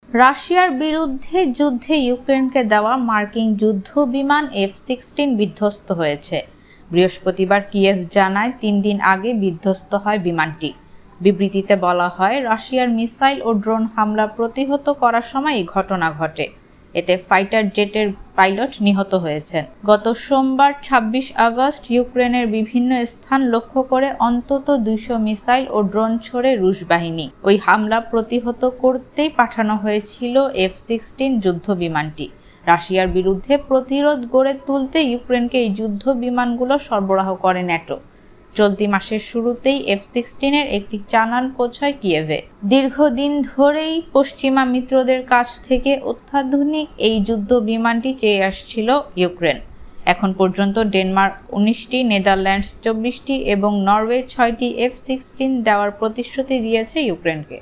রাশিয়ার বিরুদ্ধে যুদ্ধে ইউক্রেনকে দেওয়া মার্কিন যুদ্ধ বিমান F-16 বিধ্বস্ত হয়েছে। বৃহস্পতিবার কিয়েভ জানায় ৩ দিন আগে বিধ্বস্ত হয় বিমানটি। বিবৃতিতে বলা হয়, রাশিয়ার মিসাইল ও ড্রোন হামলা প্রতিহত করার সময় এই ঘটনা ঘটে। এতে ফাইটার জেটের পাইলট নিহত হয়েছেন। গত সোমবার ২৬ আগস্ট ইউক্রেনের বিভিন্ন স্থান লক্ষ্য করে অন্তত ২০০ মিসাইল ও ড্রোন ছোড়ে রুশ বাহিনী। ওই হামলা প্রতিহত করতেই পাঠানো হয়েছিল F-16 যুদ্ধ বিমানটি। রাশিয়ার বিরুদ্ধে প্রতিরোধ গড়ে তুলতে ইউক্রেনকে এই যুদ্ধ বিমানগুলো সরবরাহ করে ন্যাটো। চলতি মাসের শুরুতেই F-16 এর একটি চালান পৌঁছায় কিয়েভে। দীর্ঘদিন ধরেই পশ্চিমা মিত্রদের কাছ থেকে অত্যাধুনিক এই যুদ্ধ বিমানটি চেয়ে আসছিল ইউক্রেন। এখন পর্যন্ত ডেনমার্ক ১৯টি, নেদারল্যান্ডস ২৪টি এবং নরওয়ে ৬টি F-16 দেওয়ার প্রতিশ্রুতি দিয়েছে ইউক্রেনকে।